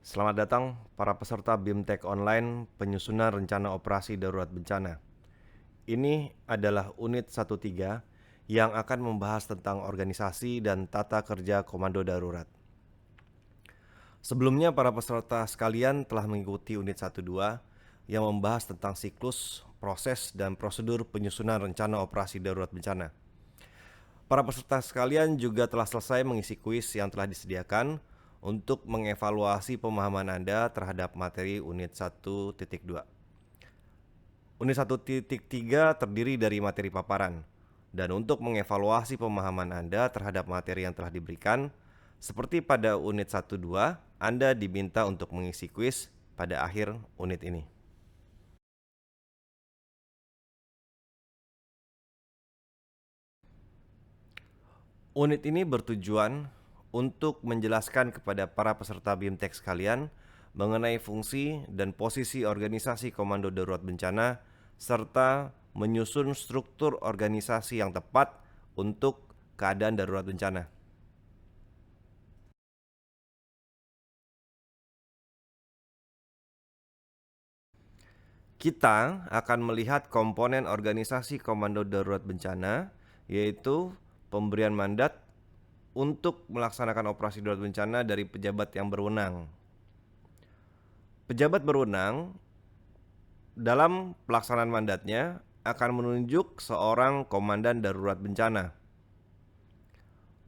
Selamat datang para peserta BIMTEK Online Penyusunan Rencana Operasi Darurat Bencana. Ini adalah unit 13 yang akan membahas tentang organisasi dan tata kerja Komando Darurat. Sebelumnya para peserta sekalian telah mengikuti unit 12 yang membahas tentang siklus, proses, dan prosedur penyusunan rencana operasi darurat bencana. Para peserta sekalian juga telah selesai mengisi kuis yang telah disediakan untuk mengevaluasi pemahaman Anda terhadap materi unit 1.2. Unit 1.3 terdiri dari materi paparan, dan untuk mengevaluasi pemahaman Anda terhadap materi yang telah diberikan, seperti pada unit 1.2, Anda diminta untuk mengisi kuis pada akhir unit ini. Unit ini bertujuan untuk menjelaskan kepada para peserta BIMTEK sekalian mengenai fungsi dan posisi organisasi Komando Darurat Bencana serta menyusun struktur organisasi yang tepat untuk keadaan darurat bencana. Kita akan melihat komponen organisasi Komando Darurat Bencana, yaitu pemberian mandat untuk melaksanakan operasi darurat bencana dari pejabat yang berwenang. Pejabat berwenang dalam pelaksanaan mandatnya akan menunjuk seorang komandan darurat bencana.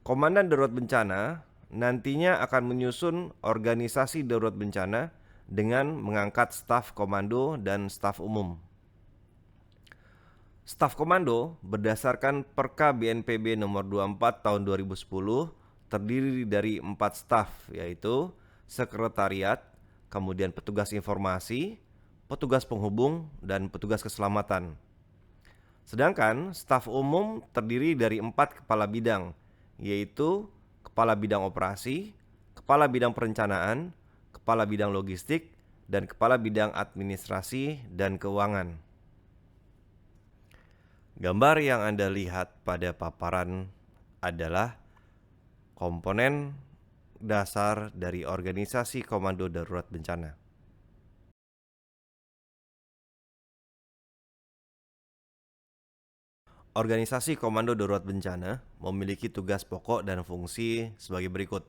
Komandan darurat bencana nantinya akan menyusun organisasi darurat bencana dengan mengangkat staf komando dan staf umum. Staf komando berdasarkan Perka BNPB nomor 24 tahun 2010 terdiri dari 4 staf, yaitu sekretariat, kemudian petugas informasi, petugas penghubung, dan petugas keselamatan. Sedangkan staf umum terdiri dari 4 kepala bidang, yaitu kepala bidang operasi, kepala bidang perencanaan, kepala bidang logistik, dan kepala bidang administrasi dan keuangan. Gambar yang Anda lihat pada paparan adalah komponen dasar dari organisasi Komando Darurat Bencana. Organisasi Komando Darurat Bencana memiliki tugas pokok dan fungsi sebagai berikut.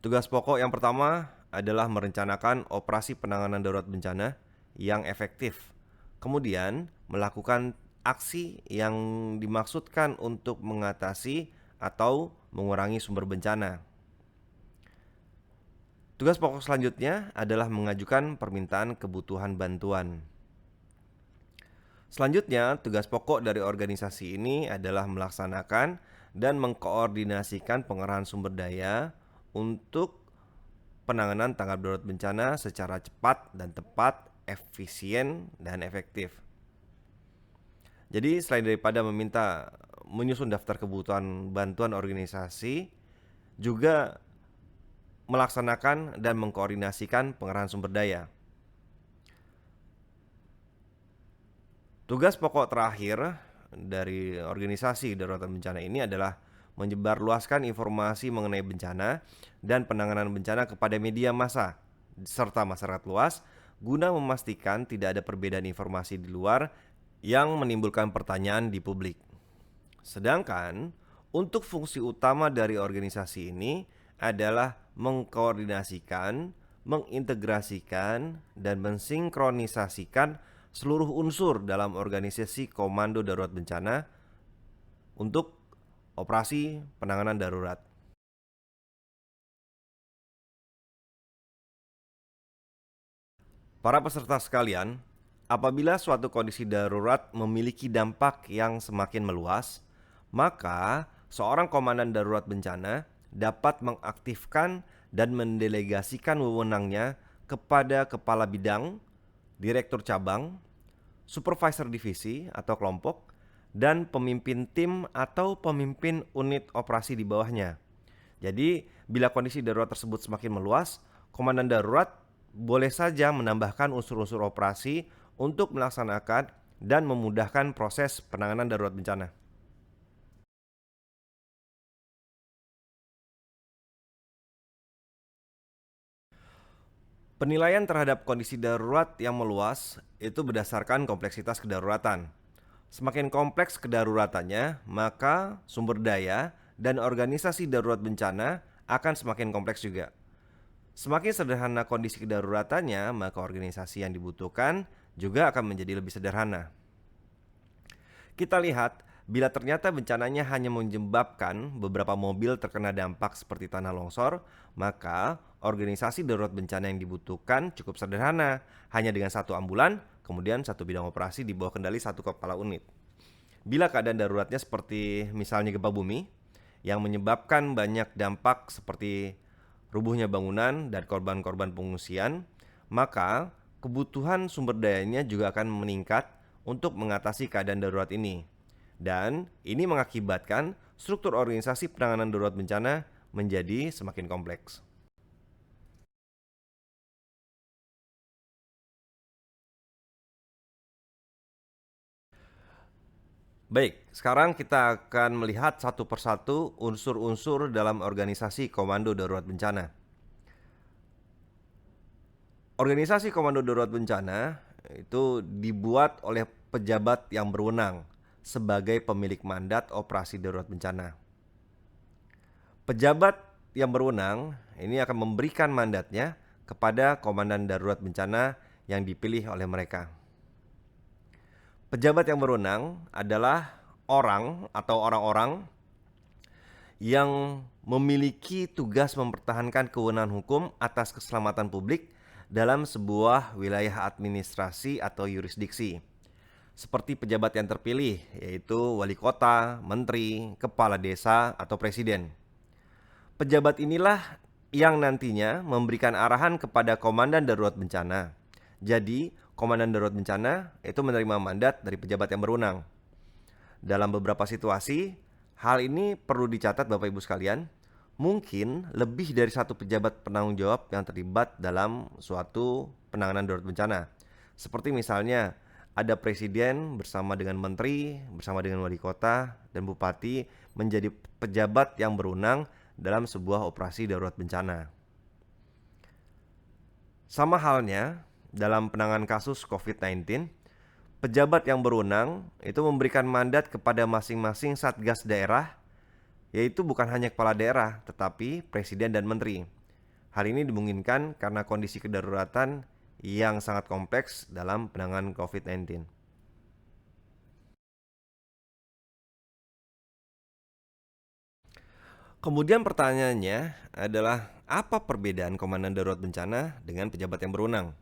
Tugas pokok yang pertama adalah merencanakan operasi penanganan darurat bencana yang efektif, kemudian melakukan aksi yang dimaksudkan untuk mengatasi atau mengurangi sumber bencana. Tugas pokok selanjutnya adalah mengajukan permintaan kebutuhan bantuan. Selanjutnya, tugas pokok dari organisasi ini adalah melaksanakan dan mengkoordinasikan pengerahan sumber daya untuk penanganan tanggap darurat bencana secara cepat dan tepat, efisien, dan efektif. Jadi selain daripada meminta menyusun daftar kebutuhan bantuan organisasi, juga melaksanakan dan mengkoordinasikan pengerahan sumber daya. Tugas pokok terakhir dari organisasi darurat bencana ini adalah menyebarluaskan informasi mengenai bencana dan penanganan bencana kepada media massa serta masyarakat luas guna memastikan tidak ada perbedaan informasi di luar yang menimbulkan pertanyaan di publik. Sedangkan untuk fungsi utama dari organisasi ini adalah mengkoordinasikan, mengintegrasikan, dan mensinkronisasikan seluruh unsur dalam organisasi Komando Darurat Bencana untuk operasi penanganan darurat. Para peserta sekalian, apabila suatu kondisi darurat memiliki dampak yang semakin meluas, maka seorang komandan darurat bencana dapat mengaktifkan dan mendelegasikan wewenangnya kepada kepala bidang, direktur cabang, supervisor divisi atau kelompok, dan pemimpin tim atau pemimpin unit operasi di bawahnya. Jadi, bila kondisi darurat tersebut semakin meluas, komandan darurat boleh saja menambahkan unsur-unsur operasi untuk melaksanakan dan memudahkan proses penanganan darurat bencana. Penilaian terhadap kondisi darurat yang meluas itu berdasarkan kompleksitas kedaruratan. Semakin kompleks kedaruratannya, maka sumber daya dan organisasi darurat bencana akan semakin kompleks juga. Semakin sederhana kondisi kedaruratannya, maka organisasi yang dibutuhkan juga akan menjadi lebih sederhana. Kita lihat, bila ternyata bencananya hanya menyebabkan beberapa mobil terkena dampak seperti tanah longsor, maka organisasi darurat bencana yang dibutuhkan cukup sederhana, hanya dengan satu ambulan, kemudian satu bidang operasi di bawah kendali satu kepala unit. Bila keadaan daruratnya seperti misalnya gempa bumi, yang menyebabkan banyak dampak seperti rubuhnya bangunan dan korban-korban pengungsian, maka kebutuhan sumber dayanya juga akan meningkat untuk mengatasi keadaan darurat ini. Dan ini mengakibatkan struktur organisasi penanganan darurat bencana menjadi semakin kompleks. Baik, sekarang kita akan melihat satu persatu unsur-unsur dalam organisasi Komando Darurat Bencana. Organisasi Komando Darurat Bencana itu dibuat oleh pejabat yang berwenang sebagai pemilik mandat operasi darurat bencana. Pejabat yang berwenang ini akan memberikan mandatnya kepada komandan darurat bencana yang dipilih oleh mereka. Pejabat yang berwenang adalah orang atau orang-orang yang memiliki tugas mempertahankan kewenangan hukum atas keselamatan publik dalam sebuah wilayah administrasi atau yurisdiksi. Seperti pejabat yang terpilih, yaitu wali kota, menteri, kepala desa, atau presiden. Pejabat inilah yang nantinya memberikan arahan kepada komandan darurat bencana. Jadi, komandan darurat bencana itu menerima mandat dari pejabat yang berwenang. Dalam beberapa situasi, hal ini perlu dicatat Bapak Ibu sekalian, mungkin lebih dari satu pejabat penanggung jawab yang terlibat dalam suatu penanganan darurat bencana. Seperti misalnya ada presiden bersama dengan menteri, bersama dengan wali kota dan bupati menjadi pejabat yang berwenang dalam sebuah operasi darurat bencana. Sama halnya dalam penanganan kasus COVID-19, pejabat yang berwenang itu memberikan mandat kepada masing-masing satgas daerah, yaitu bukan hanya kepala daerah, tetapi presiden dan menteri. Hal ini dimungkinkan karena kondisi kedaruratan yang sangat kompleks dalam penanganan COVID-19. Kemudian pertanyaannya adalah apa perbedaan komandan darurat bencana dengan pejabat yang berwenang?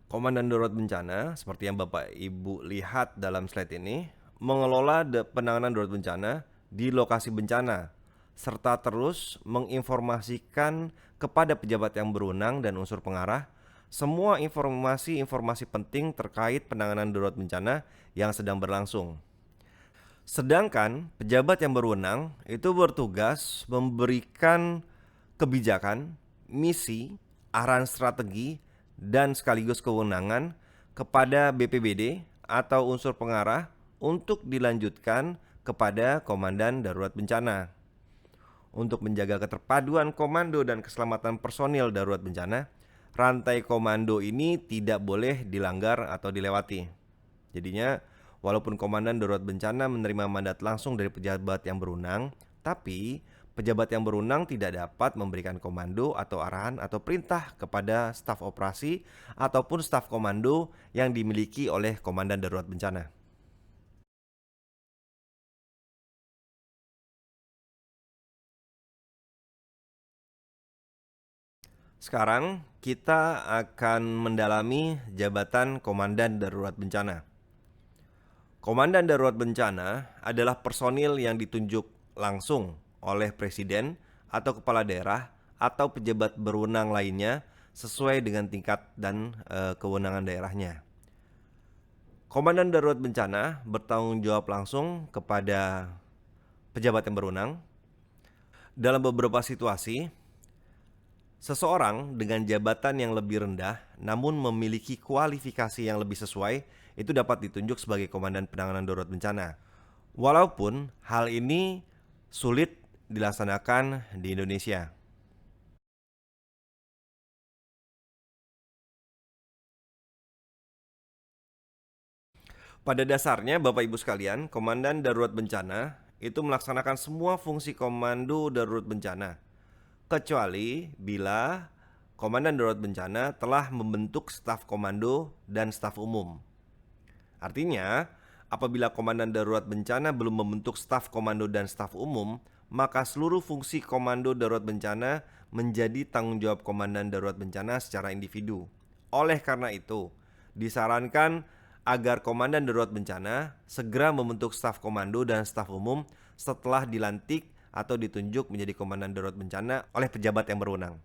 Komandan darurat bencana, seperti yang Bapak Ibu lihat dalam slide ini, mengelola penanganan darurat bencana di lokasi bencana, serta terus menginformasikan kepada pejabat yang berwenang dan unsur pengarah semua informasi-informasi penting terkait penanganan darurat bencana yang sedang berlangsung. Sedangkan pejabat yang berwenang itu bertugas memberikan kebijakan, misi, arahan strategi, dan sekaligus kewenangan kepada BPBD atau unsur pengarah untuk dilanjutkan kepada komandan darurat bencana. Untuk menjaga keterpaduan komando dan keselamatan personil darurat bencana, rantai komando ini tidak boleh dilanggar atau dilewati. Jadinya, walaupun komandan darurat bencana menerima mandat langsung dari pejabat yang berwenang, tapi pejabat yang berwenang tidak dapat memberikan komando atau arahan atau perintah kepada staf operasi ataupun staf komando yang dimiliki oleh komandan darurat bencana. Sekarang kita akan mendalami jabatan komandan darurat bencana. Komandan darurat bencana adalah personil yang ditunjuk langsung oleh presiden atau kepala daerah atau pejabat berwenang lainnya sesuai dengan tingkat dan kewenangan daerahnya. Komandan darurat bencana bertanggung jawab langsung kepada pejabat yang berwenang. Dalam beberapa situasi, seseorang dengan jabatan yang lebih rendah namun memiliki kualifikasi yang lebih sesuai itu dapat ditunjuk sebagai komandan penanganan darurat bencana. Walaupun hal ini sulit dilaksanakan di Indonesia. Pada dasarnya, Bapak Ibu sekalian, Komandan Darurat Bencana itu melaksanakan semua fungsi komando darurat bencana, kecuali bila Komandan Darurat Bencana telah membentuk staf komando dan staf umum. Artinya, apabila Komandan Darurat Bencana belum membentuk staf komando dan staf umum, maka seluruh fungsi Komando Darurat Bencana menjadi tanggung jawab Komandan Darurat Bencana secara individu. Oleh karena itu, disarankan agar Komandan Darurat Bencana segera membentuk staf komando dan staf umum setelah dilantik atau ditunjuk menjadi Komandan Darurat Bencana oleh pejabat yang berwenang.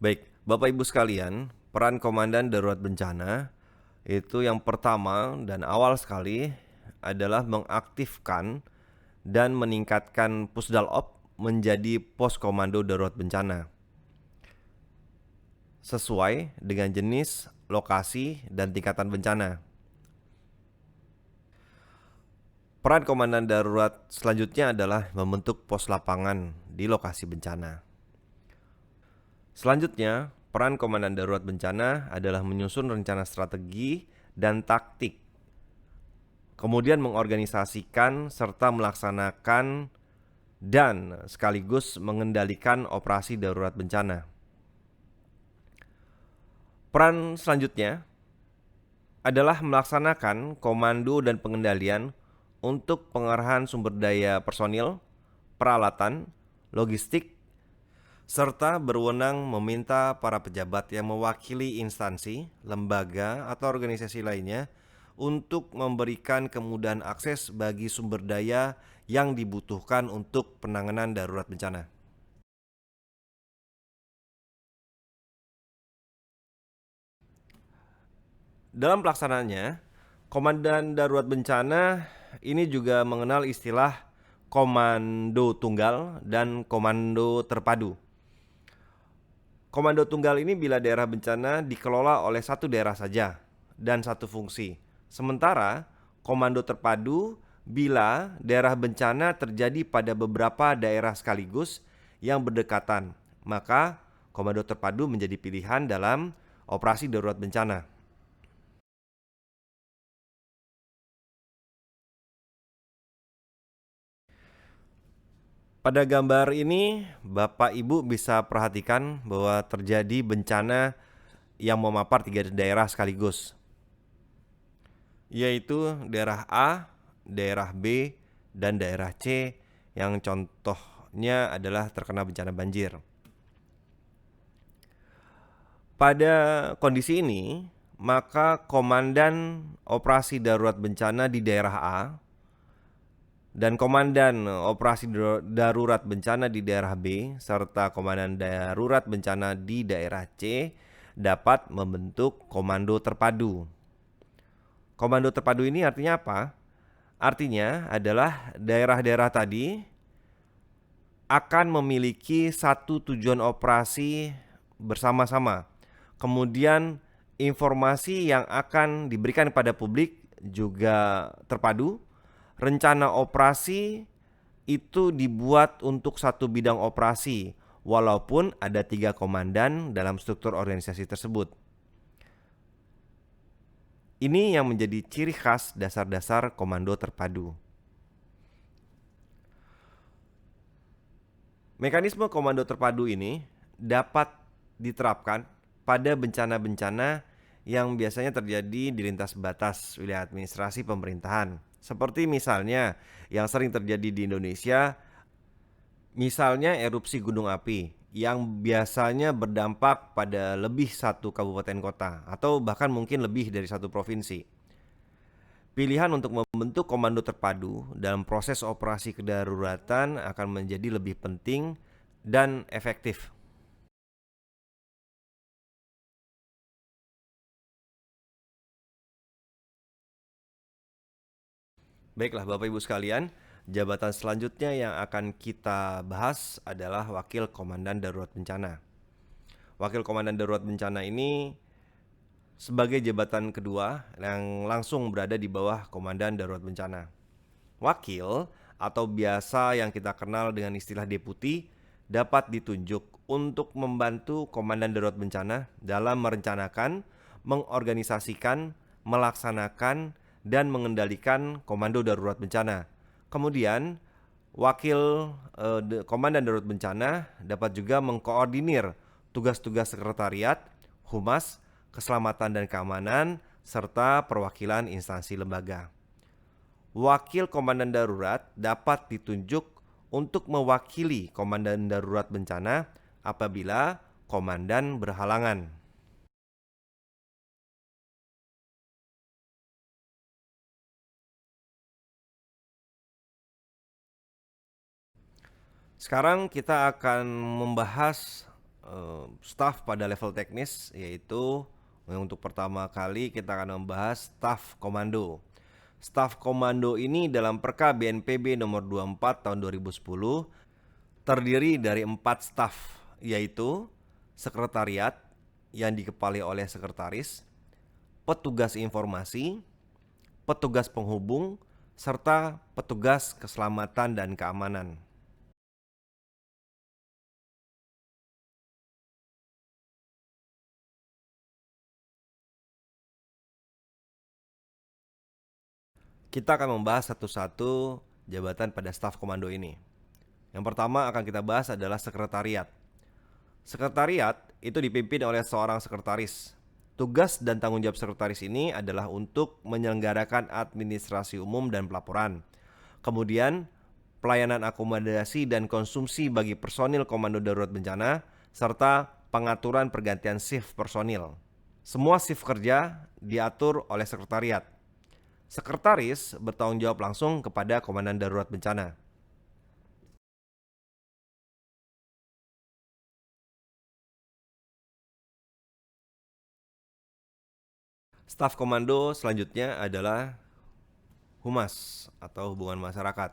Baik, Bapak Ibu sekalian, peran Komandan Darurat Bencana itu yang pertama dan awal sekali adalah mengaktifkan dan meningkatkan Pusdalop menjadi pos komando darurat bencana sesuai dengan jenis, lokasi, dan tingkatan bencana. Peran Komandan Darurat selanjutnya adalah membentuk pos lapangan di lokasi bencana. Selanjutnya, peran Komandan Darurat Bencana adalah menyusun rencana strategi dan taktik, kemudian mengorganisasikan serta melaksanakan dan sekaligus mengendalikan operasi darurat bencana. Peran selanjutnya adalah melaksanakan komando dan pengendalian untuk pengerahan sumber daya personil, peralatan, logistik, serta berwenang meminta para pejabat yang mewakili instansi, lembaga, atau organisasi lainnya untuk memberikan kemudahan akses bagi sumber daya yang dibutuhkan untuk penanganan darurat bencana. Dalam pelaksanaannya, Komandan Darurat Bencana ini juga mengenal istilah komando tunggal dan komando terpadu. Komando tunggal ini bila daerah bencana dikelola oleh satu daerah saja dan satu fungsi. Sementara komando terpadu bila daerah bencana terjadi pada beberapa daerah sekaligus yang berdekatan, maka komando terpadu menjadi pilihan dalam operasi darurat bencana. Pada gambar ini, Bapak Ibu bisa perhatikan bahwa terjadi bencana yang memapar 3 daerah sekaligus, yaitu daerah A, daerah B, dan daerah C yang contohnya adalah terkena bencana banjir. Pada kondisi ini, maka Komandan Operasi Darurat Bencana di daerah A dan Komandan Operasi Darurat Bencana di daerah B serta Komandan Darurat Bencana di daerah C dapat membentuk komando terpadu. Komando terpadu ini artinya apa? Artinya adalah daerah-daerah tadi akan memiliki satu tujuan operasi bersama-sama. Kemudian informasi yang akan diberikan kepada publik juga terpadu. Rencana operasi itu dibuat untuk satu bidang operasi, walaupun ada 3 komandan dalam struktur organisasi tersebut. Ini yang menjadi ciri khas dasar-dasar komando terpadu. Mekanisme komando terpadu ini dapat diterapkan pada bencana-bencana yang biasanya terjadi di lintas batas wilayah administrasi pemerintahan. Seperti misalnya yang sering terjadi di Indonesia, misalnya erupsi gunung api yang biasanya berdampak pada lebih satu kabupaten kota atau bahkan mungkin lebih dari satu provinsi. Pilihan untuk membentuk komando terpadu dalam proses operasi kedaruratan akan menjadi lebih penting dan efektif. Baiklah Bapak Ibu sekalian, jabatan selanjutnya yang akan kita bahas adalah Wakil Komandan Darurat Bencana. Wakil Komandan Darurat Bencana ini sebagai jabatan kedua yang langsung berada di bawah Komandan Darurat Bencana. Wakil atau biasa yang kita kenal dengan istilah deputi dapat ditunjuk untuk membantu Komandan Darurat Bencana dalam merencanakan, mengorganisasikan, melaksanakan, dan mengendalikan Komando Darurat Bencana. Kemudian, Komandan Darurat Bencana dapat juga mengkoordinir tugas-tugas sekretariat, humas, keselamatan dan keamanan, serta perwakilan instansi lembaga. Wakil Komandan Darurat dapat ditunjuk untuk mewakili Komandan Darurat Bencana apabila komandan berhalangan. Sekarang kita akan membahas staf pada level teknis, yaitu untuk pertama kali kita akan membahas staf komando. Staf komando ini dalam Perka BNPB nomor 24 tahun 2010 terdiri dari 4 staf, yaitu sekretariat yang dikepalai oleh sekretaris, petugas informasi, petugas penghubung, serta petugas keselamatan dan keamanan. Kita akan membahas satu-satu jabatan pada staf komando ini. Yang pertama akan kita bahas adalah sekretariat. Sekretariat itu dipimpin oleh seorang sekretaris. Tugas dan tanggung jawab sekretaris ini adalah untuk menyelenggarakan administrasi umum dan pelaporan. Kemudian, pelayanan akomodasi dan konsumsi bagi personil Komando Darurat Bencana, serta pengaturan pergantian shift personil. Semua shift kerja diatur oleh sekretariat. Sekretaris bertanggung jawab langsung kepada Komandan Darurat Bencana. Staf komando selanjutnya adalah Humas atau Hubungan Masyarakat.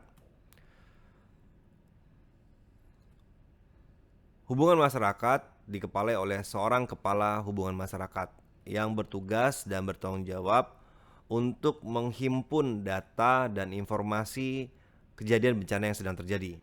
Hubungan masyarakat dikepalai oleh seorang kepala hubungan masyarakat yang bertugas dan bertanggung jawab untuk menghimpun data dan informasi kejadian bencana yang sedang terjadi.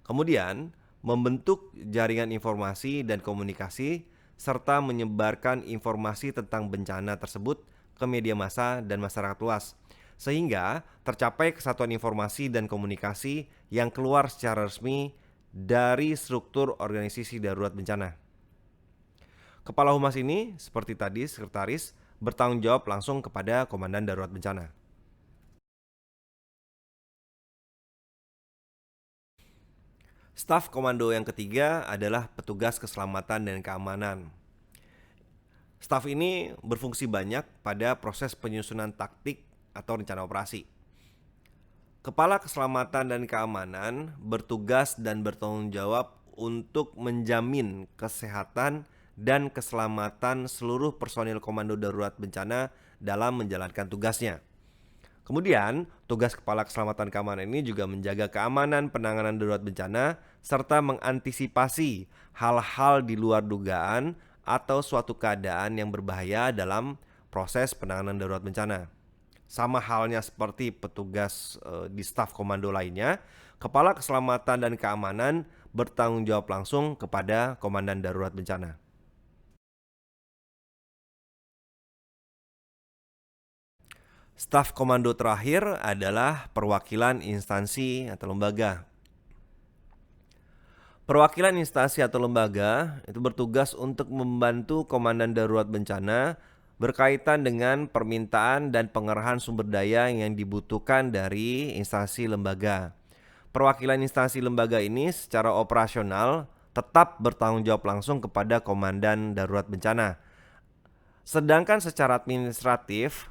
Kemudian, membentuk jaringan informasi dan komunikasi serta menyebarkan informasi tentang bencana tersebut ke media massa dan masyarakat luas, sehingga tercapai kesatuan informasi dan komunikasi yang keluar secara resmi dari struktur organisasi darurat bencana. Kepala Humas ini, seperti tadi sekretaris, bertanggung jawab langsung kepada Komandan Darurat Bencana. Staf komando yang ketiga adalah petugas keselamatan dan keamanan. Staf ini berfungsi banyak pada proses penyusunan taktik atau rencana operasi. Kepala keselamatan dan keamanan bertugas dan bertanggung jawab untuk menjamin kesehatan dan keselamatan seluruh personil Komando Darurat Bencana dalam menjalankan tugasnya. Kemudian, tugas Kepala Keselamatan Keamanan ini juga menjaga keamanan penanganan darurat bencana serta mengantisipasi hal-hal di luar dugaan atau suatu keadaan yang berbahaya dalam proses penanganan darurat bencana. Sama halnya seperti petugas di staf komando lainnya, Kepala Keselamatan dan Keamanan bertanggung jawab langsung kepada Komandan Darurat Bencana. Staf komando terakhir adalah perwakilan instansi atau lembaga. Perwakilan instansi atau lembaga itu bertugas untuk membantu Komandan Darurat Bencana berkaitan dengan permintaan dan pengerahan sumber daya yang dibutuhkan dari instansi lembaga. Perwakilan instansi lembaga ini secara operasional tetap bertanggung jawab langsung kepada Komandan Darurat Bencana. Sedangkan secara administratif,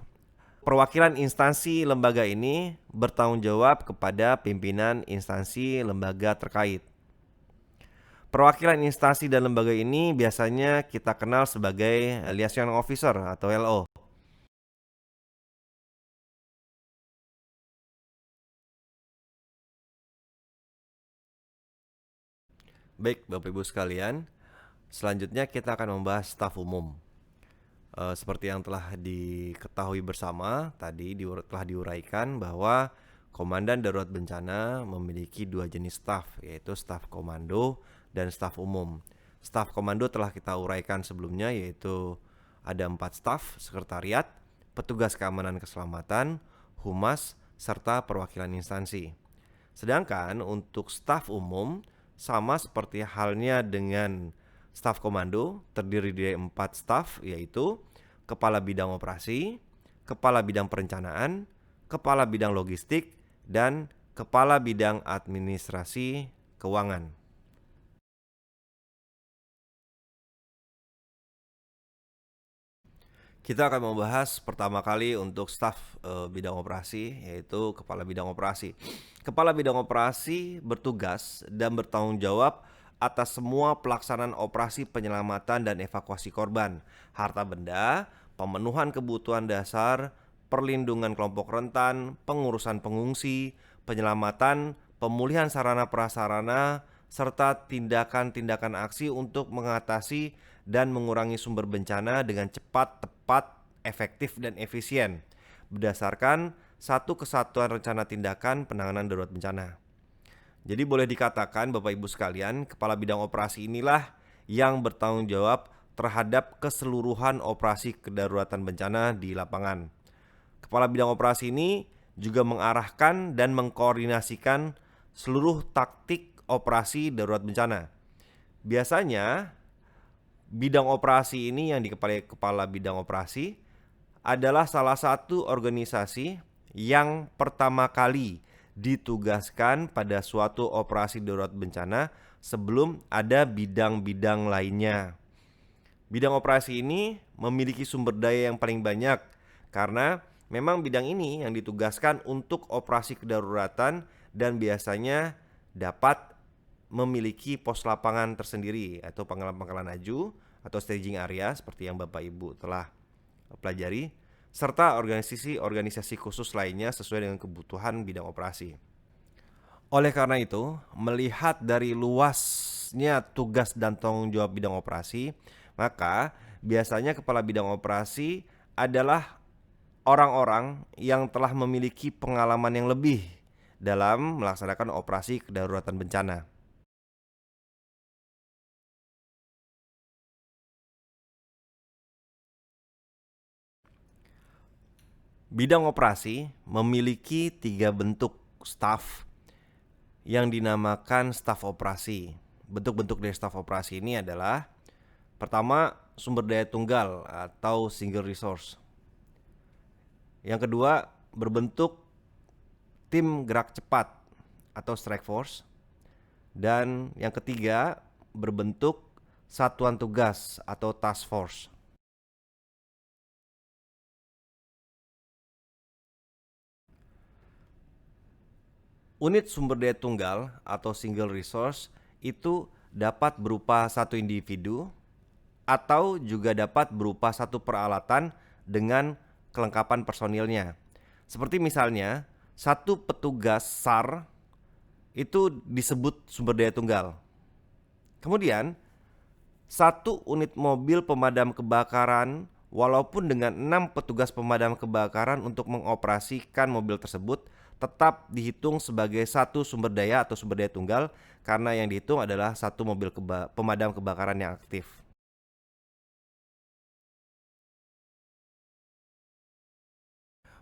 perwakilan instansi lembaga ini bertanggung jawab kepada pimpinan instansi lembaga terkait. Perwakilan instansi dan lembaga ini biasanya kita kenal sebagai liaison officer atau LO. Baik, Bapak Ibu sekalian, selanjutnya kita akan membahas staf umum. Seperti yang telah diketahui bersama tadi telah diuraikan bahwa Komandan Darurat Bencana memiliki dua jenis staf, yaitu staf komando dan staf umum. Staf komando telah kita uraikan sebelumnya, yaitu ada 4 staf, sekretariat, petugas keamanan keselamatan, humas, serta perwakilan instansi. Sedangkan untuk staf umum sama seperti halnya dengan staf komando, terdiri dari 4 staf, yaitu kepala bidang operasi, kepala bidang perencanaan, kepala bidang logistik, dan kepala bidang administrasi keuangan. Kita akan membahas pertama kali untuk staf bidang operasi, yaitu kepala bidang operasi. Kepala bidang operasi bertugas dan bertanggung jawab atas semua pelaksanaan operasi penyelamatan dan evakuasi korban, harta benda, pemenuhan kebutuhan dasar, perlindungan kelompok rentan, pengurusan pengungsi, penyelamatan, pemulihan sarana prasarana, serta tindakan-tindakan aksi untuk mengatasi dan mengurangi sumber bencana dengan cepat, tepat, efektif, dan efisien berdasarkan satu kesatuan rencana tindakan penanganan darurat bencana. Jadi boleh dikatakan Bapak Ibu sekalian, kepala bidang operasi inilah yang bertanggung jawab terhadap keseluruhan operasi kedaruratan bencana di lapangan. Kepala bidang operasi ini juga mengarahkan dan mengkoordinasikan seluruh taktik operasi darurat bencana. Biasanya bidang operasi ini yang dikepalai kepala bidang operasi adalah salah satu organisasi yang pertama kali ditugaskan pada suatu operasi darurat bencana sebelum ada bidang-bidang lainnya. Bidang operasi ini memiliki sumber daya yang paling banyak karena memang bidang ini yang ditugaskan untuk operasi kedaruratan dan biasanya dapat memiliki pos lapangan tersendiri atau pangkalan-pangkalan aju atau staging area seperti yang Bapak Ibu telah pelajari, serta organisasi-organisasi khusus lainnya sesuai dengan kebutuhan bidang operasi. Oleh karena itu, melihat dari luasnya tugas dan tanggung jawab bidang operasi, maka biasanya kepala bidang operasi adalah orang-orang yang telah memiliki pengalaman yang lebih dalam melaksanakan operasi kedaruratan bencana. Bidang operasi memiliki 3 bentuk staf yang dinamakan staf operasi. Bentuk-bentuk dari staf operasi ini adalah pertama, sumber daya tunggal atau single resource. Yang kedua, berbentuk tim gerak cepat atau strike force. Dan yang ketiga, berbentuk satuan tugas atau task force. Unit sumber daya tunggal atau single resource itu dapat berupa satu individu atau juga dapat berupa satu peralatan dengan kelengkapan personilnya. Seperti misalnya, satu petugas SAR itu disebut sumber daya tunggal. Kemudian, satu unit mobil pemadam kebakaran walaupun dengan 6 petugas pemadam kebakaran untuk mengoperasikan mobil tersebut tetap dihitung sebagai satu sumber daya atau sumber daya tunggal karena yang dihitung adalah satu mobil pemadam kebakaran yang aktif.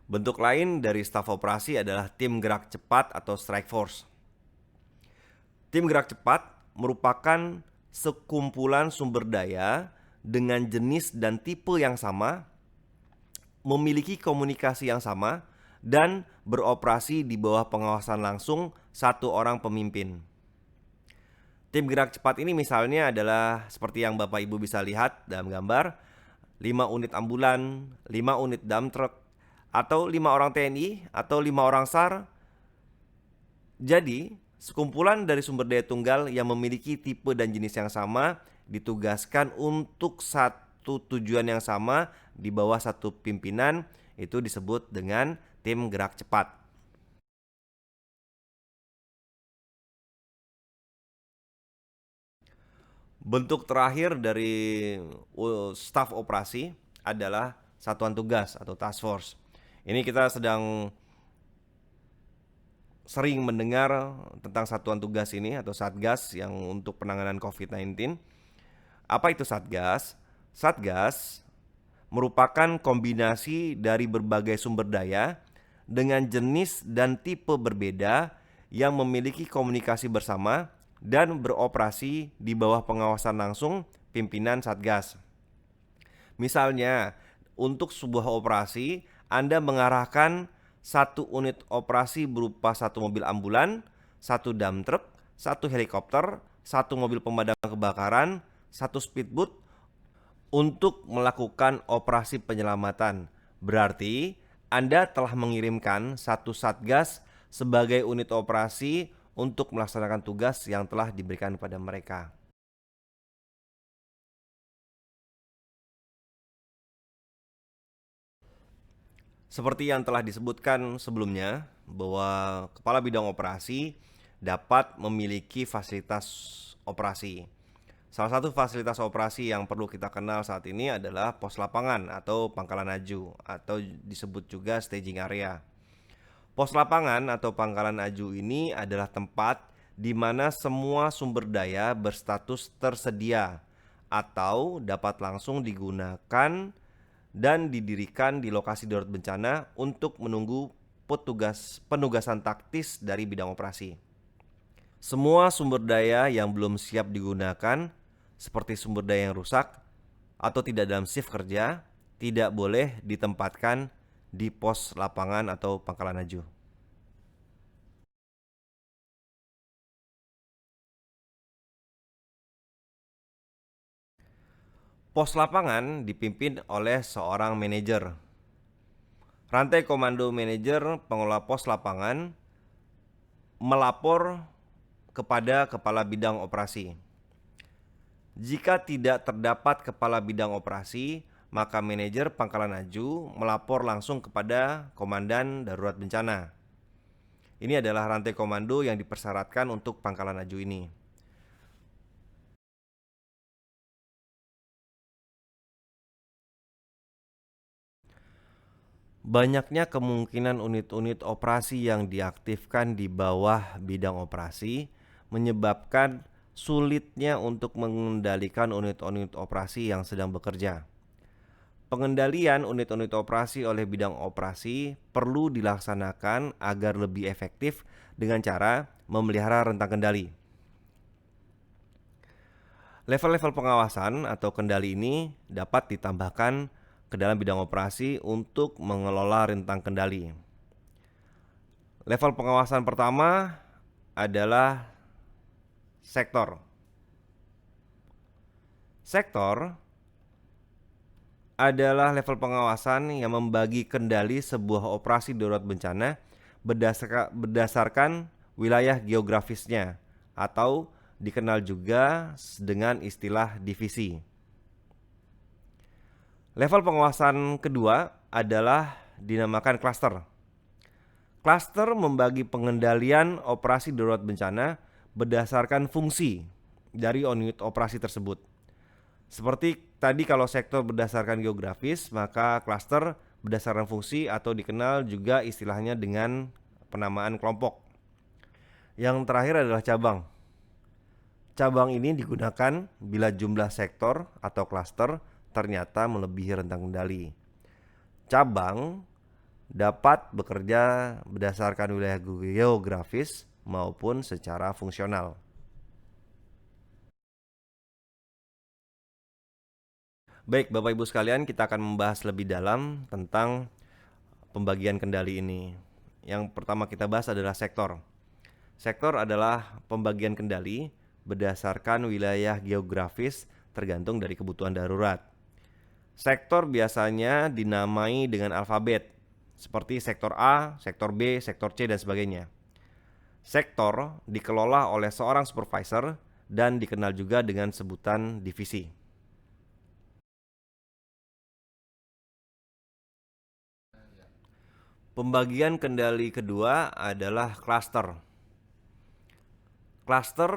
Bentuk lain dari staf operasi adalah tim gerak cepat atau strike force. Tim gerak cepat merupakan sekumpulan sumber daya dengan jenis dan tipe yang sama, memiliki komunikasi yang sama, dan beroperasi di bawah pengawasan langsung satu orang pemimpin. Tim gerak cepat ini misalnya adalah seperti yang Bapak Ibu bisa lihat dalam gambar, 5 unit ambulan, 5 unit dump truck, atau 5 orang TNI, atau 5 orang SAR. Jadi, sekumpulan dari sumber daya tunggal yang memiliki tipe dan jenis yang sama ditugaskan untuk satu tujuan yang sama di bawah satu pimpinan, itu disebut dengan tim gerak cepat. Bentuk terakhir dari staf operasi adalah satuan tugas atau task force. Ini kita sedang sering mendengar tentang satuan tugas ini atau Satgas yang untuk penanganan COVID-19. Apa itu Satgas? Satgas merupakan kombinasi dari berbagai sumber daya dengan jenis dan tipe berbeda yang memiliki komunikasi bersama dan beroperasi di bawah pengawasan langsung pimpinan Satgas. Misalnya, untuk sebuah operasi, Anda mengarahkan satu unit operasi berupa satu mobil ambulan, satu dump truck, satu helikopter, satu mobil pemadam kebakaran, satu speedboat untuk melakukan operasi penyelamatan. Berarti Anda telah mengirimkan satu satgas sebagai unit operasi untuk melaksanakan tugas yang telah diberikan kepada mereka. Seperti yang telah disebutkan sebelumnya, bahwa kepala bidang operasi dapat memiliki fasilitas operasi. Salah satu fasilitas operasi yang perlu kita kenal saat ini adalah pos lapangan atau pangkalan aju atau disebut juga staging area. Pos lapangan atau pangkalan aju ini adalah tempat di mana semua sumber daya berstatus tersedia atau dapat langsung digunakan dan didirikan di lokasi darurat bencana untuk menunggu penugasan taktis dari bidang operasi. Semua sumber daya yang belum siap digunakan, seperti sumber daya yang rusak atau tidak dalam shift kerja, tidak boleh ditempatkan di pos lapangan atau pangkalan aju. Pos lapangan dipimpin oleh seorang manajer. Rantai komando manajer pengelola pos lapangan melapor kepada kepala bidang operasi. Jika tidak terdapat kepala bidang operasi, maka manajer pangkalan aju melapor langsung kepada komandan darurat bencana. Ini adalah rantai komando yang dipersyaratkan untuk pangkalan aju ini. Banyaknya kemungkinan unit-unit operasi yang diaktifkan di bawah bidang operasi menyebabkan sulitnya untuk mengendalikan unit-unit operasi yang sedang bekerja. Pengendalian unit-unit operasi oleh bidang operasi perlu dilaksanakan agar lebih efektif dengan cara memelihara rentang kendali. Level-level pengawasan atau kendali ini dapat ditambahkan ke dalam bidang operasi untuk mengelola rentang kendali. Level pengawasan pertama adalah sektor. Sektor adalah level pengawasan yang membagi kendali sebuah operasi darurat bencana berdasarkan wilayah geografisnya atau dikenal juga dengan istilah divisi. Level pengawasan kedua adalah dinamakan klaster. Klaster membagi pengendalian operasi darurat bencana berdasarkan fungsi dari unit operasi tersebut. Seperti tadi kalau sektor berdasarkan geografis, maka klaster berdasarkan fungsi atau dikenal juga istilahnya dengan penamaan kelompok. Yang terakhir adalah cabang. Cabang ini digunakan bila jumlah sektor atau klaster ternyata melebihi rentang kendali. Cabang dapat bekerja berdasarkan wilayah geografis maupun secara fungsional. Baik, Bapak Ibu sekalian, kita akan membahas lebih dalam tentang pembagian kendali ini. Yang pertama kita bahas adalah sektor. Sektor adalah pembagian kendali berdasarkan wilayah geografis tergantung dari kebutuhan darurat. Sektor biasanya dinamai dengan alfabet, seperti sektor A, sektor B, sektor C, dan sebagainya. Sektor dikelola oleh seorang supervisor dan dikenal juga dengan sebutan divisi. Pembagian kendali kedua adalah klaster. Klaster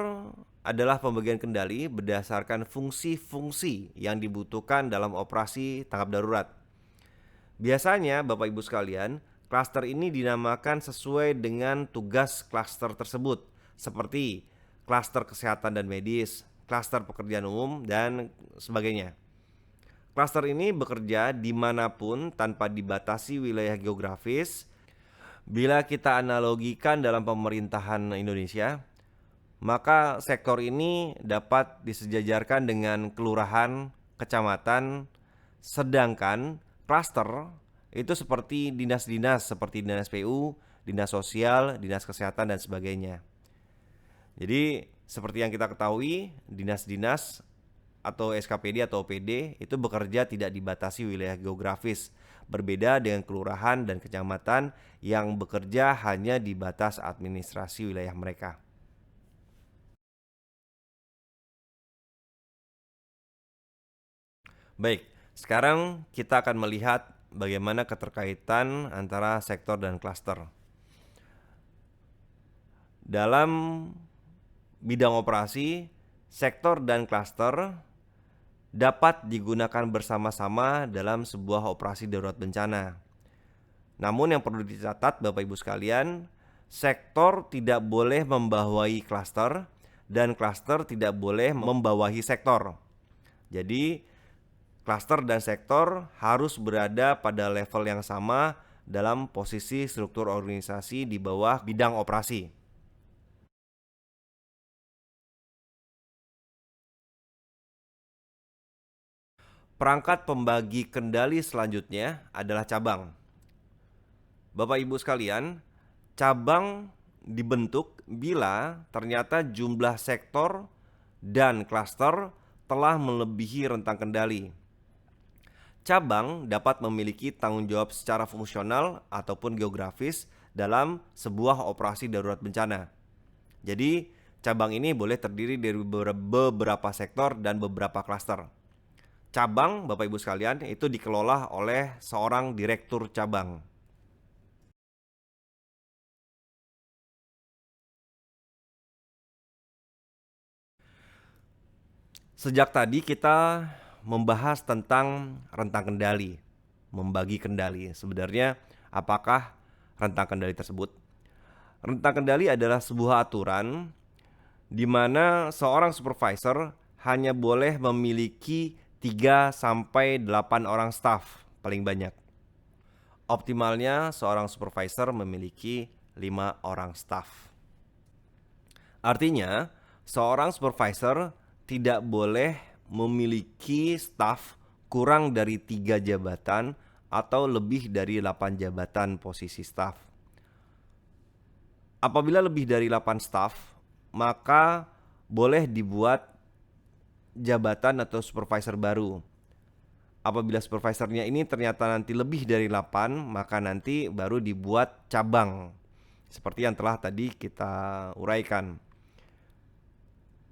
adalah pembagian kendali berdasarkan fungsi-fungsi yang dibutuhkan dalam operasi tanggap darurat. Biasanya, Bapak Ibu sekalian, Klaster ini dinamakan sesuai dengan tugas klaster tersebut, seperti klaster kesehatan dan medis, klaster pekerjaan umum, dan sebagainya. Klaster ini bekerja dimanapun tanpa dibatasi wilayah geografis. Bila kita analogikan dalam pemerintahan Indonesia, maka sektor ini dapat disejajarkan dengan kelurahan, kecamatan, sedangkan klaster itu seperti dinas-dinas seperti dinas PU, dinas sosial, dinas kesehatan, dan sebagainya. Jadi seperti yang kita ketahui, dinas-dinas atau SKPD atau OPD itu bekerja tidak dibatasi wilayah geografis, berbeda dengan kelurahan dan kecamatan yang bekerja hanya di batas administrasi wilayah mereka. Baik, sekarang kita akan melihat bagaimana keterkaitan antara sektor dan klaster. Dalam bidang operasi, sektor dan klaster dapat digunakan bersama-sama dalam sebuah operasi darurat bencana. Namun yang perlu dicatat Bapak Ibu sekalian, sektor tidak boleh membawahi klaster dan klaster tidak boleh membawahi sektor. Jadi klaster dan sektor harus berada pada level yang sama dalam posisi struktur organisasi di bawah bidang operasi. Perangkat pembagi kendali selanjutnya adalah cabang. Bapak Ibu sekalian, cabang dibentuk bila ternyata jumlah sektor dan klaster telah melebihi rentang kendali. Cabang dapat memiliki tanggung jawab secara fungsional ataupun geografis dalam sebuah operasi darurat bencana. Jadi, cabang ini boleh terdiri dari beberapa sektor dan beberapa klaster. Cabang, Bapak Ibu sekalian, itu dikelola oleh seorang direktur cabang. Sejak tadi kita membahas tentang rentang kendali, membagi kendali. Sebenarnya apakah rentang kendali tersebut? Rentang kendali adalah sebuah aturan di mana seorang supervisor hanya boleh memiliki 3-8 orang staf paling banyak. Optimalnya seorang supervisor memiliki 5 orang staf. Artinya, seorang supervisor tidak boleh memiliki staf kurang dari 3 jabatan atau lebih dari 8 jabatan posisi staf. Apabila lebih dari 8 staf, maka boleh dibuat jabatan atau supervisor baru. Apabila supervisornya ini ternyata nanti lebih dari 8, maka nanti baru dibuat cabang. Seperti yang telah tadi kita uraikan.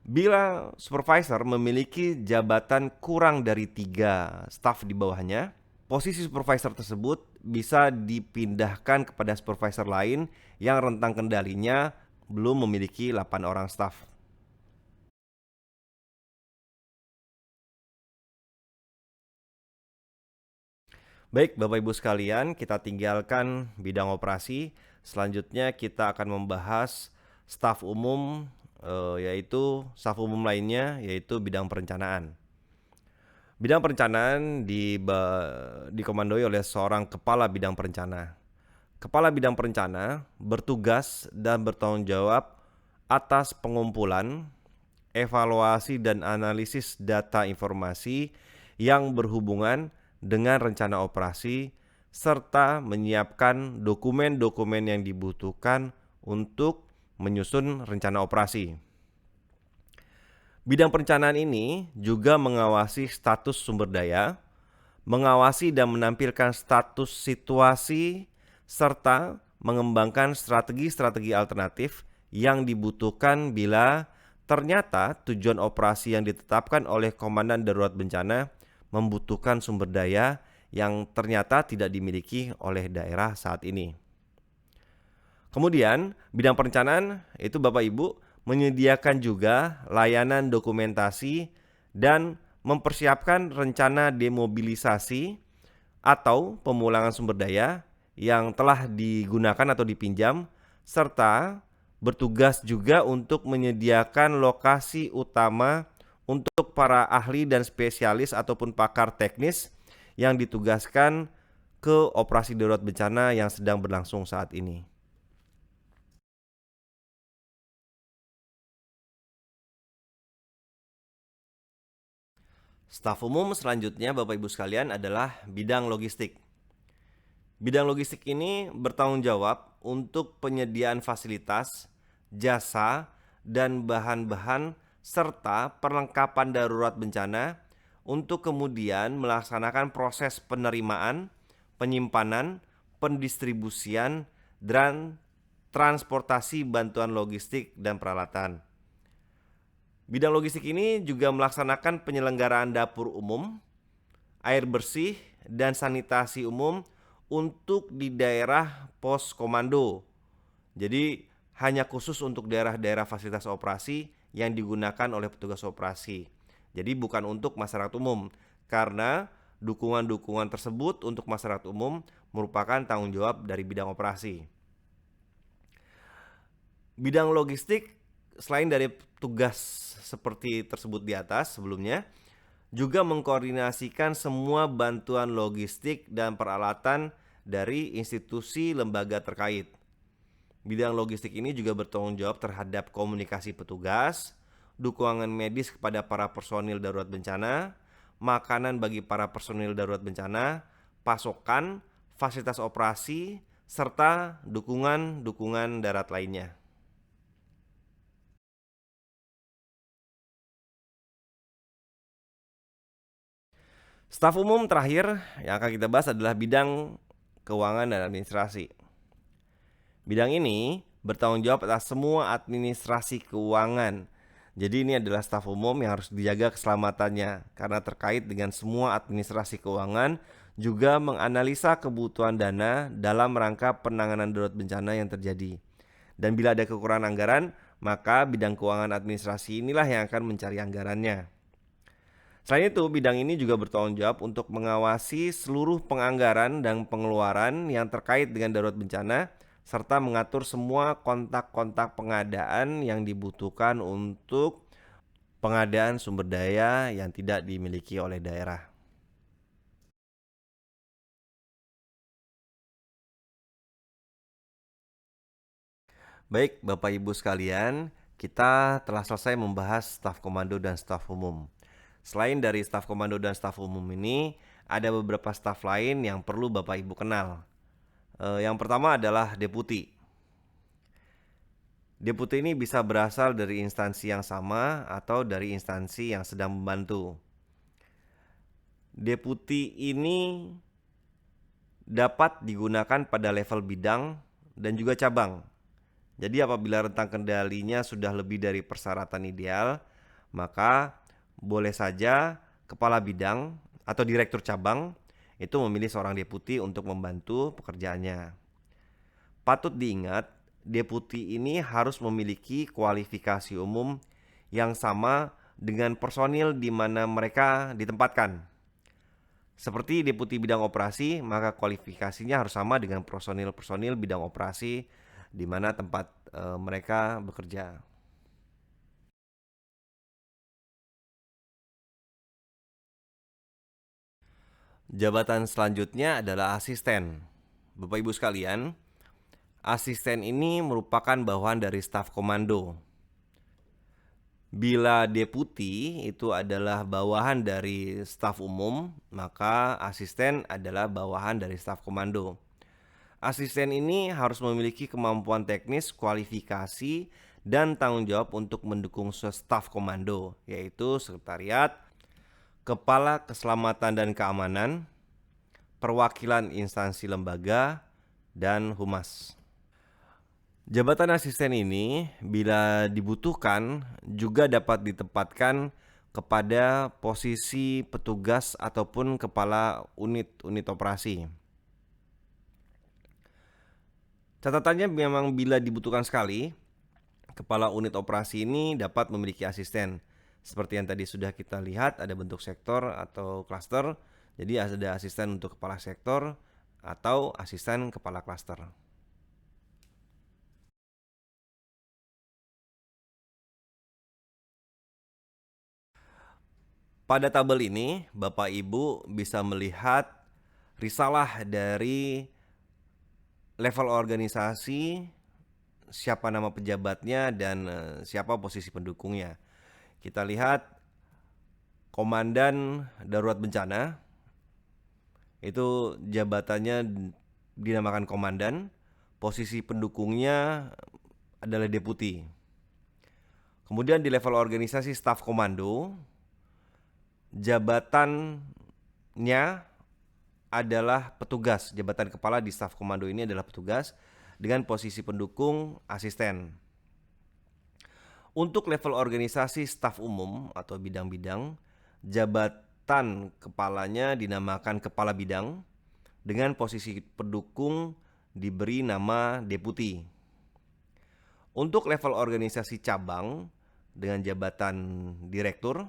Bila supervisor memiliki jabatan kurang dari 3 staf di bawahnya, posisi supervisor tersebut bisa dipindahkan kepada supervisor lain yang rentang kendalinya belum memiliki 8 orang staf. Baik, Bapak Ibu sekalian, kita tinggalkan bidang operasi. Selanjutnya kita akan membahas staf umum, yaitu staf umum lainnya, yaitu bidang perencanaan. Bidang perencanaan dikomandoi oleh seorang kepala bidang perencana. Kepala bidang perencana bertugas dan bertanggung jawab atas pengumpulan, evaluasi, dan analisis data informasi yang berhubungan dengan rencana operasi, serta menyiapkan dokumen-dokumen yang dibutuhkan untuk menyusun rencana operasi. Bidang perencanaan ini juga mengawasi status sumber daya, mengawasi dan menampilkan status situasi, serta mengembangkan strategi-strategi alternatif yang dibutuhkan bila ternyata tujuan operasi yang ditetapkan oleh Komandan Darurat Bencana membutuhkan sumber daya yang ternyata tidak dimiliki oleh daerah saat ini. Kemudian, bidang perencanaan itu Bapak Ibu menyediakan juga layanan dokumentasi dan mempersiapkan rencana demobilisasi atau pemulangan sumber daya yang telah digunakan atau dipinjam, serta bertugas juga untuk menyediakan lokasi utama untuk para ahli dan spesialis ataupun pakar teknis yang ditugaskan ke operasi darurat bencana yang sedang berlangsung saat ini. Staf umum selanjutnya Bapak Ibu sekalian adalah bidang logistik. Bidang logistik ini bertanggung jawab untuk penyediaan fasilitas, jasa, dan bahan-bahan serta perlengkapan darurat bencana untuk kemudian melaksanakan proses penerimaan, penyimpanan, pendistribusian, dan transportasi bantuan logistik dan peralatan. Bidang logistik ini juga melaksanakan penyelenggaraan dapur umum, air bersih, dan sanitasi umum untuk di daerah pos komando. Jadi hanya khusus untuk daerah-daerah fasilitas operasi yang digunakan oleh petugas operasi. Jadi bukan untuk masyarakat umum, karena dukungan-dukungan tersebut untuk masyarakat umum merupakan tanggung jawab dari bidang operasi. Bidang logistik selain dari tugas seperti tersebut di atas sebelumnya, juga mengkoordinasikan semua bantuan logistik dan peralatan dari institusi lembaga terkait. Bidang logistik ini juga bertanggung jawab terhadap komunikasi petugas, dukungan medis kepada para personil darurat bencana, makanan bagi para personil darurat bencana, pasokan, fasilitas operasi, serta dukungan darat lainnya. Staf umum terakhir yang akan kita bahas adalah bidang keuangan dan administrasi. Bidang ini bertanggung jawab atas semua administrasi keuangan. Jadi ini adalah staf umum yang harus dijaga keselamatannya karena terkait dengan semua administrasi keuangan, juga menganalisa kebutuhan dana dalam rangka penanganan darurat bencana yang terjadi. Dan bila ada kekurangan anggaran, maka bidang keuangan administrasi inilah yang akan mencari anggarannya. Selain itu, bidang ini juga bertanggung jawab untuk mengawasi seluruh penganggaran dan pengeluaran yang terkait dengan darurat bencana, serta mengatur semua kontak-kontak pengadaan yang dibutuhkan untuk pengadaan sumber daya yang tidak dimiliki oleh daerah. Baik, Bapak Ibu sekalian, kita telah selesai membahas staf komando dan staf umum. Selain dari staf komando dan staf umum ini, ada beberapa staf lain yang perlu Bapak Ibu kenal. Yang pertama adalah deputi. Deputi ini bisa berasal dari instansi yang sama atau dari instansi yang sedang membantu. Deputi ini dapat digunakan pada level bidang dan juga cabang. Jadi apabila rentang kendalinya sudah lebih dari persyaratan ideal, maka boleh saja kepala bidang atau direktur cabang itu memilih seorang deputi untuk membantu pekerjaannya. Patut diingat, deputi ini harus memiliki kualifikasi umum yang sama dengan personil di mana mereka ditempatkan. Seperti deputi bidang operasi, maka kualifikasinya harus sama dengan personil-personil bidang operasi di mana tempat mereka bekerja. Jabatan selanjutnya adalah asisten. Bapak Ibu sekalian, asisten ini merupakan bawahan dari staf komando. Bila deputi itu adalah bawahan dari staf umum, maka asisten adalah bawahan dari staf komando. Asisten ini harus memiliki kemampuan teknis, kualifikasi, dan tanggung jawab untuk mendukung staf komando, yaitu sekretariat, kepala keselamatan dan keamanan, perwakilan instansi lembaga, dan humas. Jabatan asisten ini bila dibutuhkan juga dapat ditempatkan kepada posisi petugas ataupun kepala unit operasi. Catatannya memang bila dibutuhkan sekali, kepala unit operasi ini dapat memiliki asisten. Seperti yang tadi sudah kita lihat, ada bentuk sektor atau klaster. Jadi ada asisten untuk kepala sektor, atau asisten kepala klaster. Pada tabel ini, Bapak Ibu bisa melihat risalah dari level organisasi, siapa nama pejabatnya, dan siapa posisi pendukungnya. Kita lihat Komandan Darurat Bencana, itu jabatannya dinamakan komandan, posisi pendukungnya adalah deputi. Kemudian di level organisasi staf komando, jabatannya adalah petugas. Jabatan kepala di staf komando ini adalah petugas dengan posisi pendukung asisten. Untuk level organisasi staf umum atau bidang-bidang, jabatan kepalanya dinamakan kepala bidang dengan posisi pendukung diberi nama deputi. Untuk level organisasi cabang dengan jabatan direktur,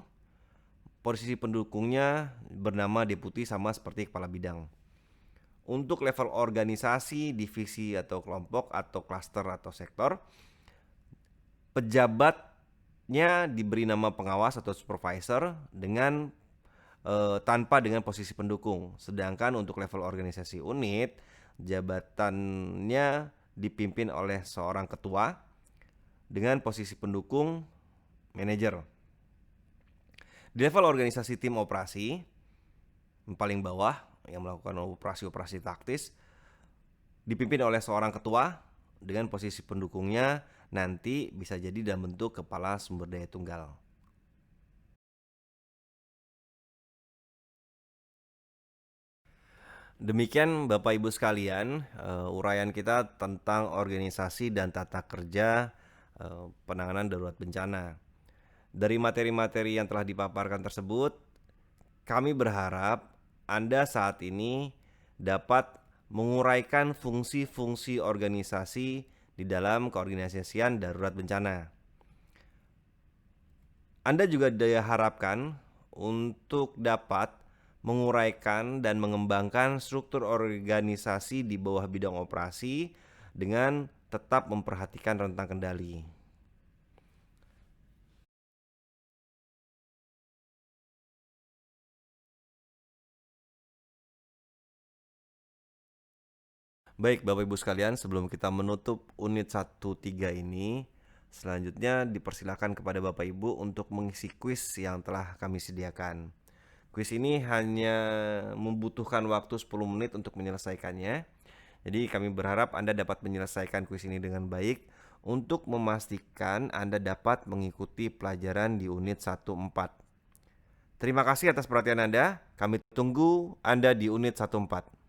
posisi pendukungnya bernama deputi sama seperti kepala bidang. Untuk level organisasi, divisi atau kelompok atau klaster atau sektor, pejabatnya diberi nama pengawas atau supervisor dengan tanpa dengan posisi pendukung. Sedangkan untuk level organisasi unit, jabatannya dipimpin oleh seorang ketua dengan posisi pendukung manajer. Di level organisasi tim operasi, yang paling bawah yang melakukan operasi-operasi taktis, dipimpin oleh seorang ketua dengan posisi pendukungnya nanti bisa jadi dalam bentuk kepala sumber daya tunggal. Demikian Bapak Ibu sekalian, uraian kita tentang organisasi dan tata kerja penanganan darurat bencana. Dari materi-materi yang telah dipaparkan tersebut, kami berharap Anda saat ini dapat menguraikan fungsi-fungsi organisasi di dalam koordinasian darurat bencana. Anda juga diharapkan untuk dapat menguraikan dan mengembangkan struktur organisasi di bawah bidang operasi dengan tetap memperhatikan rentang kendali. Baik Bapak Ibu sekalian, sebelum kita menutup unit 1-3 ini, selanjutnya dipersilakan kepada Bapak Ibu untuk mengisi kuis yang telah kami sediakan. Kuis ini hanya membutuhkan waktu 10 menit untuk menyelesaikannya. Jadi kami berharap Anda dapat menyelesaikan kuis ini dengan baik untuk memastikan Anda dapat mengikuti pelajaran di unit 1-4. Terima kasih atas perhatian Anda. Kami tunggu Anda di unit 1-4.